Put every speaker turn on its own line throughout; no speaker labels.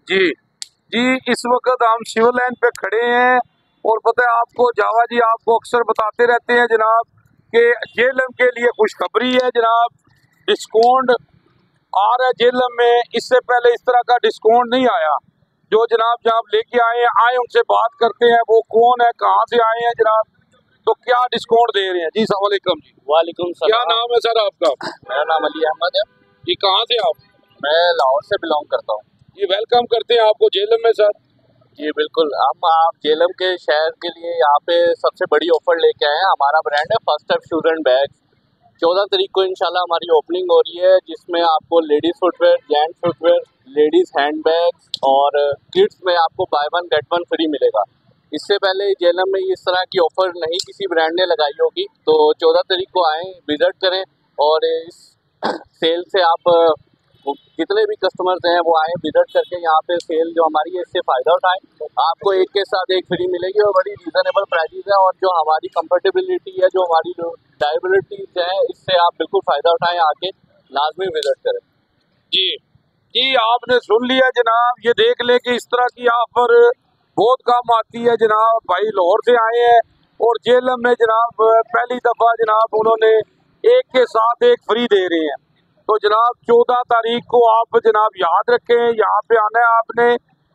जी जी, इस वक्त हम सिविल लाइन पे खड़े हैं और पता है आपको, जावा जी आपको अक्सर बताते रहते हैं जनाब कि जेएलएम के लिए खुशखबरी है जनाब। डिस्काउंट आ रहा है जेएलएम में, इससे पहले इस तरह का डिस्काउंट नहीं आया। जो जनाब जनाब लेके आए उनसे बात करते हैं, वो कौन है, कहाँ से आए हैं जनाब, तो क्या डिस्काउंट दे रहे हैं। जी सलाम वालेकुम जी।
वालेकुम सलाम।
क्या नाम है सर आपका?
मेरा नाम अली अहमद है।
जी कहाँ से आप?
मैं लाहौर से बिलोंग करता हूँ।
जी वेलकम करते हैं आपको जेएलएम में सर।
जी बिल्कुल, हम आप जेएलएम के शहर के लिए यहाँ पे सबसे बड़ी ऑफर लेके आए हैं। हमारा ब्रांड है first step shoes and bags. 14 तारीख को इंशाल्लाह हमारी ओपनिंग हो रही है, जिसमें आपको ladies footwear, gents footwear, ladies hand bags और किड्स में आपको by one get one free मिलेगा। इससे पहले जेएलएम में इस तरह की ऑफर नहीं किसी ब्रांड ने लगाई होगी, तो 14 तारीख को आएँ, विजिट करें और इस सेल से आप जितने भी कस्टमर्स हैं वो आए, विजिट करके यहाँ पे सेल जो हमारी है इससे फ़ायदा उठाएं। आपको एक के साथ एक फ्री मिलेगी और बड़ी रीज़नेबल प्राइसेस है, और जो हमारी कंफर्टेबिलिटी है, जो हमारी जो लाइबिलिटीज़ है, इससे आप बिल्कुल फ़ायदा उठाएं, आके लाजमी विजिट करें।
जी जी, आपने सुन लिया जनाब। ये देख लें कि इस तरह की ऑफर बहुत कम आती है जनाब। भाई लाहौर से आए हैं और जेएलएम में जनाब पहली दफ़ा जनाब उन्होंने एक के साथ एक फ्री दे रहे हैं। तो जनाब 14 तारीख को आप जनाब याद रखें, यहाँ पे आना है आपने,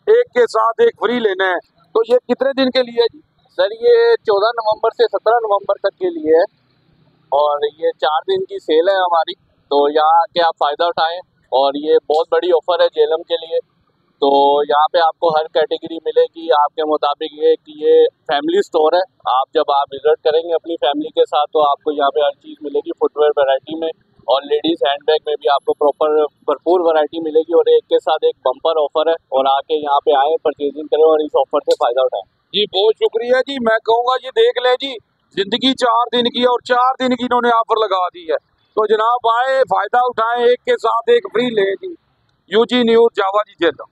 एक के साथ एक फ्री लेना है। तो ये कितने दिन के लिए जी?
सर ये 14 नवंबर से 17 नवंबर तक के लिए है और ये 4 दिन की सेल है हमारी, तो यहाँ आके आप फ़ायदा उठाएं। और ये बहुत बड़ी ऑफ़र है जेएलएम के लिए। तो यहाँ पे आपको हर कैटेगरी मिलेगी आपके मुताबिक। ये कि ये फैमिली स्टोर है, आप जब आप विजिट करेंगे अपनी फैमिली के साथ तो आपको यहाँ पे हर चीज़ मिलेगी फुटवेयर वैरायटी में, और लेडीज़ हैंडबैग में भी आपको भरपूर वैरायटी मिलेगी, और एक के साथ एक बम्पर ऑफर है। और आके यहाँ पे आए, परचेजिंग करें और इस ऑफर से फ़ायदा उठाएं।
जी बहुत शुक्रिया जी। मैं कहूँगा ये देख लें जी, जिंदगी 4 दिन की और 4 दिन की इन्होंने ऑफर लगा दी है। तो जनाब आए, फ़ायदा उठाएं, एक के साथ एक फ्री लें जी। यूजी न्यूज़, जावा जी जेएलएम।